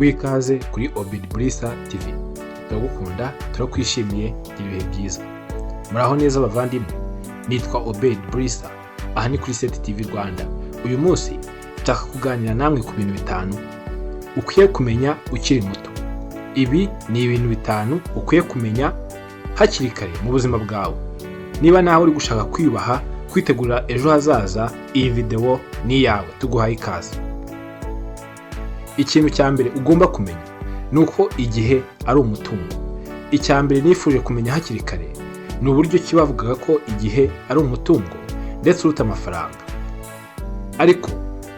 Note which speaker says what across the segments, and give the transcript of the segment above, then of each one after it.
Speaker 1: wikaze kuri Obed Brisa TV. Turagukunda, turakwishimiye, ibihe byiza. Muraho neza bavandimwe, nitwa Obed Brisa, aha ni kuri Set TV Rwanda. Uyu munsi nshaka kuganira namwe ku bintu bitanu ukwiye kumenya ukiri muto. Ibi ni ibintu bitanu ukwiye kumenya hakiri kare mu buzima bwawe. Niba nawe uri gushaka kwiyubaha, kwitegura ejo hazaza, iyi video ni yawe, tuguhaye ikaze. Ikintu cya mbere ugomba kumenya nuko igihe ari umutungo. Icya mbere nifuje kumenya hakiri kare ni uburyo ki bavugaga ko igihe ari umutungo ndetse uruta amafaranga. Ariko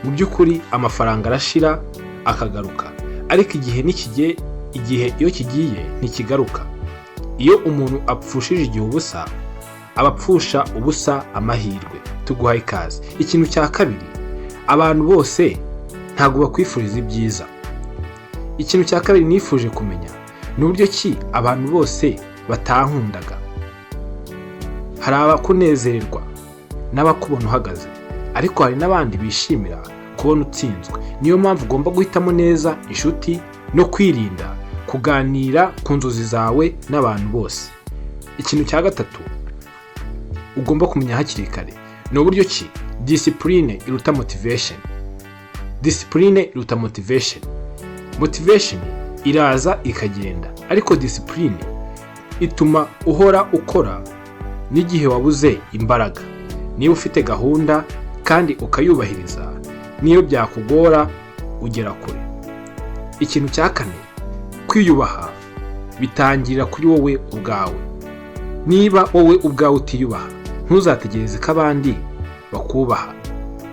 Speaker 1: mu by'ukuri amafaranga arashira akagaruka, ariko igihe iyo kigiye ntikigaruka. Iyo umuntu apfushije igihe ubusa, abapfusha ubusa amahirwe. Tuguhaye ikaze. Ikintu cya kabiri, abantu bose ntabwo bakwifuriza ibyiza. Ikintu cya kabiri nifuje kumenya ni uburyo ki abantu bose batankundaga. Hari abakunezererwa n'abakubona uhagaze, ariko hari n'abandi bishimira kubona utsinzwe. Niyo mpamvu ugomba guhitamo neza inshuti no kwirinda kuganira ku nzozi zawe n'abantu bose. Ikintu cya gatatu ugomba kumenya hakiri kare ni uburyo ki discipline iruta motivation. Discipline iruta motivation. Motivation iraza ikagenda, ariko discipline ituma uhora ukora n'igihe wabuze imbaraga. Niba ufite gahunda kandi ukayubahiriza, niyo byakugora ugera kure. Ikintu cya kane, kwiyubaha bitangira kuri wowe ubwawe. Niba wowe ubwawe utiyubaha, ntuzategereze ko abandi bakubaha.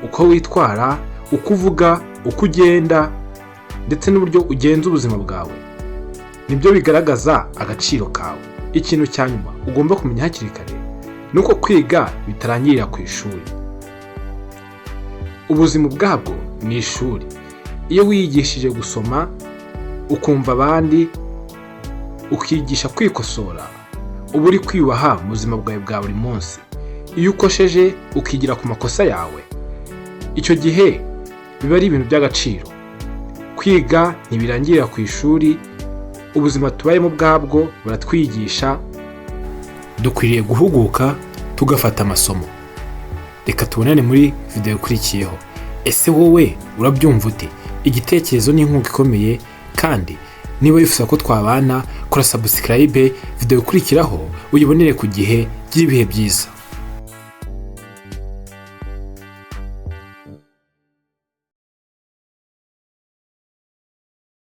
Speaker 1: Uko witwara, uko uvuga, uko ugenda ndetse n'uburyo ugenza ubuzima bwawe nibyo bigaragaza agaciro kawe. Ikintu cya nyuma ugomba kumenya hakiri kare nuko kwiga bitarangirira ku ishuri. Ubuzima ubwabwo ni ishuri. Iyo wiyigishije gusoma, ukumva abandi, ukigisha kwikosora, uba uri kwiyubaha mu buzima bwawe bwa buri munsi. Iyo ukosheje ukigira ku makosa yawe, icyo gihe biba ari ibintu by'agaciro. Kwiga ntibirangirira ku ishuri. Ubuzima tubayemo bwabwo buratwigisha. Dukwiriye guhuguka tugafata amasomo. Reka tubonane muri video ikurikiyeho. Ese wowe urabyumva ute? Igitekerezo ni inkunga ikomeye, kandi niba wifuza ko twabana, kora subscribe, video ikurikiraho uyibonere ku gihe. Gira ibihe byiza.